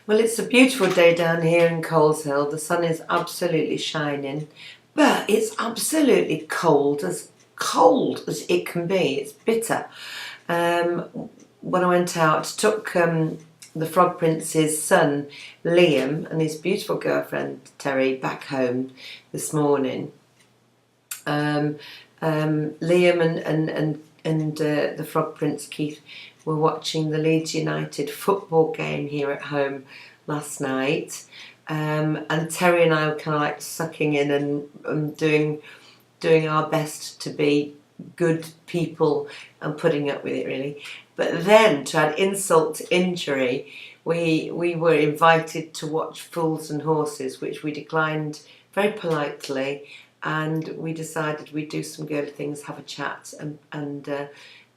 Well, it's a beautiful day down here in Coleshill. The sun is absolutely shining, but it's absolutely cold as it can be. It's bitter. When I went out, took the Frog Prince's son, Liam, and his beautiful girlfriend, Terry, back home this morning. Liam and the Frog Prince, Keith, were watching the Leeds United football game here at home last night. And Terry and I were kind of like sucking in and doing our best to be good people and putting up with it, really. But then, to add insult to injury, we were invited to watch Fools and Horses, which we declined very politely, and we decided we'd do some girly things, have a chat, and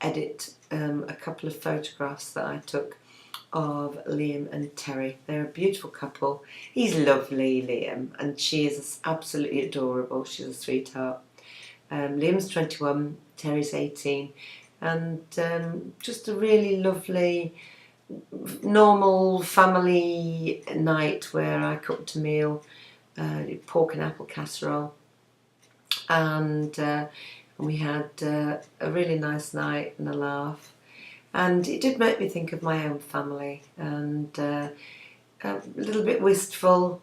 edit a couple of photographs that I took of Liam and Terry. They're a beautiful couple. He's lovely, Liam, and she is absolutely adorable. She's a sweetheart. Liam's 21, Terry's 18, and just a really lovely, normal family night where I cooked a meal, pork and apple casserole, and we had a really nice night and a laugh. And it did make me think of my own family, and a little bit wistful,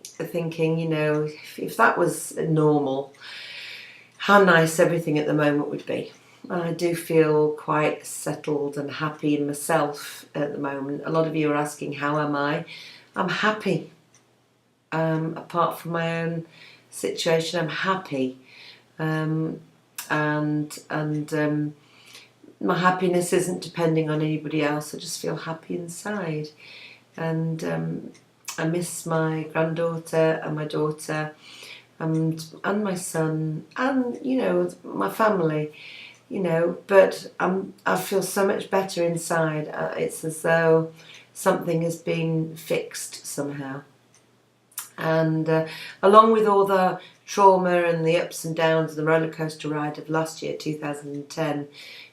thinking, you know, if that was normal, how nice everything at the moment would be. I do feel quite settled and happy in myself at the moment. A lot of you are asking, how am I? I'm happy. Apart from my own situation, I'm happy. My happiness isn't depending on anybody else. I just feel happy inside. And I miss my granddaughter and my daughter and my son and, you know, my family, you know, but I feel so much better inside. It's as though something has been fixed somehow. And along with all the trauma and the ups and downs and the roller coaster ride of last year, 2010,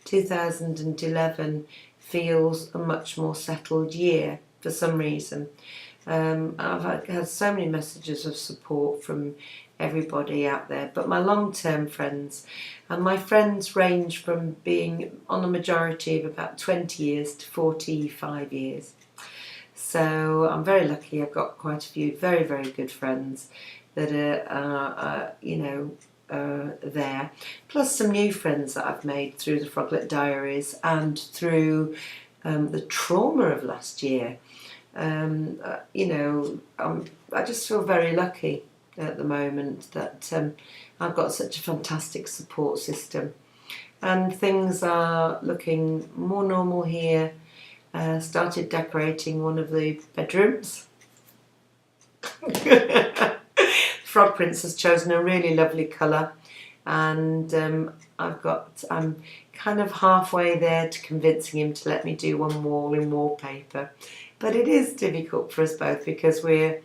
2011 feels a much more settled year for some reason. I've had so many messages of support from everybody out there, but my long-term friends, and my friends range from being on a majority of about 20 years to 45 years. So I'm very lucky. I've got quite a few very, very good friends that are there. Plus some new friends that I've made through the Froglet Diaries and through the trauma of last year. I just feel very lucky at the moment that I've got such a fantastic support system. And things are looking more normal here. Started decorating one of the bedrooms. Frog Prince has chosen a really lovely colour, and I'm kind of halfway there to convincing him to let me do one wall in wallpaper. But it is difficult for us both because we're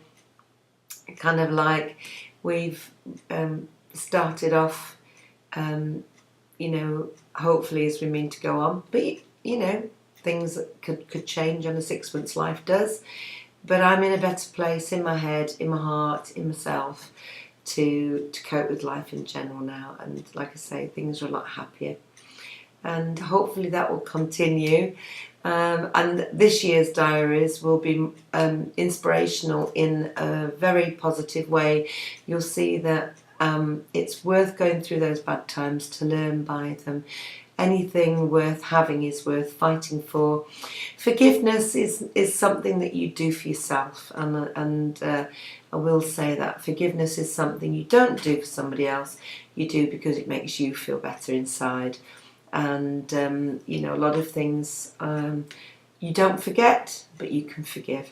kind of like, we've started off, hopefully as we mean to go on. But, you know, things that could change, and a 6 months life does. But I'm in a better place in my head, in my heart, in myself to cope with life in general now. And like I say, things are a lot happier. And hopefully that will continue. And this year's diaries will be inspirational in a very positive way. You'll see that it's worth going through those bad times to learn by them. Anything worth having is worth fighting for. Forgiveness is something that you do for yourself, and I will say that forgiveness is something you don't do for somebody else. You do because it makes you feel better inside. And a lot of things you don't forget, but you can forgive.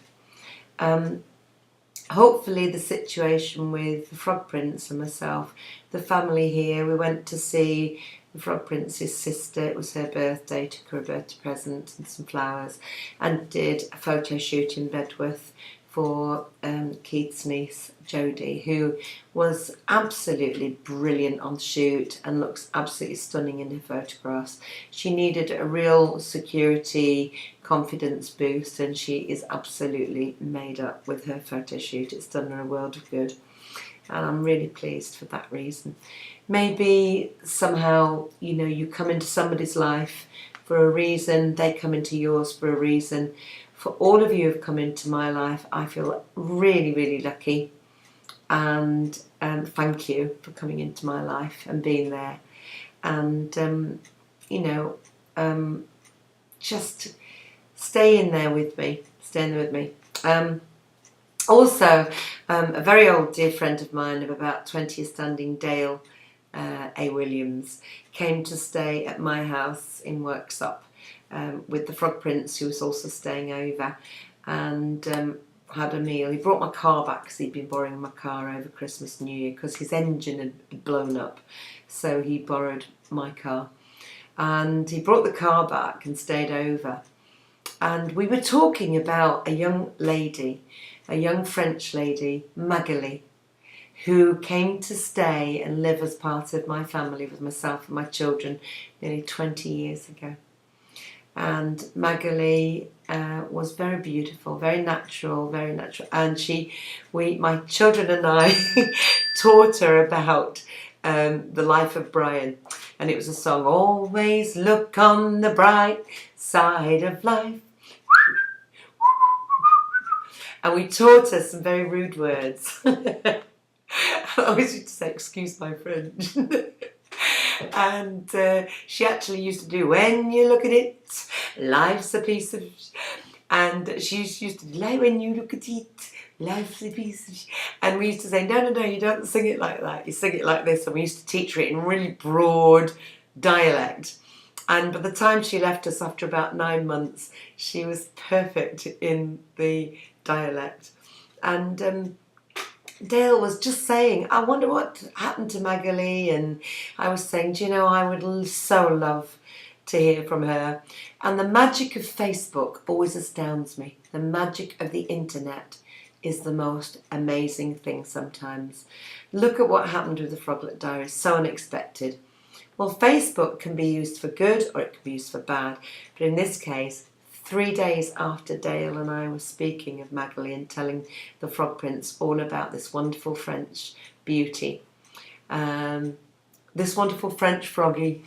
Hopefully the situation with the Frog Prince and myself, the family here, we went to see the Frog Prince's sister. It was her birthday, took her a birthday present and some flowers, and did a photo shoot in Bedworth for Keith's niece Jodie, who was absolutely brilliant on shoot and looks absolutely stunning in her photographs. She needed a real security, confidence boost, and she is absolutely made up with her photo shoot. It's done her a world of good, and I'm really pleased for that reason. Maybe somehow, you know, you come into somebody's life for a reason, they come into yours for a reason. For all of you who've come into my life, I feel really, really lucky, and thank you for coming into my life and being there, and you know, just stay in there with me, also, a very old dear friend of mine of about 20 years standing, Dale A. Williams, came to stay at my house in Worksop with the Frog Prince, who was also staying over, and had a meal. He brought my car back because he'd been borrowing my car over Christmas and New Year because his engine had blown up, so he borrowed my car. And he brought the car back and stayed over. And we were talking about a young lady, a young French lady, Magali, who came to stay and live as part of my family with myself and my children nearly 20 years ago. And Magali was very beautiful, very natural, and my children and I taught her about the life of Brian, and it was a song, always look on the bright side of life. And we taught her some very rude words. I always used to say, excuse my French. And she actually used to do, when you look at it, life's a piece of... And she used to do, like, when you look at it, life's a piece of... And we used to say, no, you don't sing it like that. You sing it like this. And we used to teach her it in really broad dialect. And by the time she left us after about 9 months, she was perfect in the dialect. And Dale was just saying, I wonder what happened to Magali, and I was saying, do you know, I would so love to hear from her. And the magic of Facebook always astounds me. The magic of the internet is the most amazing thing sometimes. Look at what happened with the Froglet Diaries, so unexpected. Well, Facebook can be used for good or it can be used for bad, but in this case, 3 days after Dale and I were speaking of Magali and telling the Frog Prince all about this wonderful French beauty, this wonderful French froggy,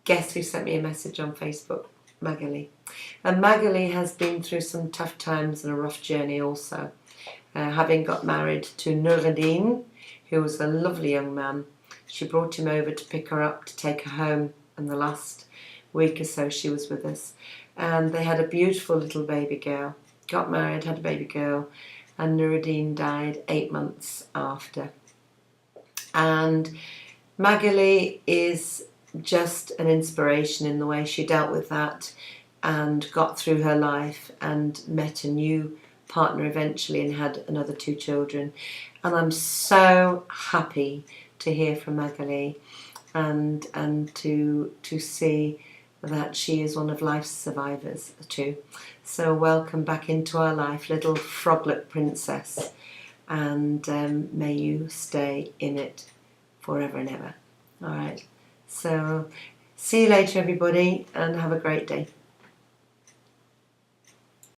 guess who sent me a message on Facebook? Magali. And Magali has been through some tough times and a rough journey also, having got married to Noureddin, who was a lovely young man. She brought him over to pick her up, to take her home, and the last week or so she was with us, and they had a beautiful little baby girl, got married, had a baby girl, and Noureddin died 8 months after. And Magali is just an inspiration in the way she dealt with that and got through her life and met a new partner eventually and had another 2 children. And I'm so happy to hear from Magali and to see that she is one of life's survivors too. So welcome back into our life, little Froglet princess, and may you stay in it forever and ever. All right, so see you later everybody, and have a great day.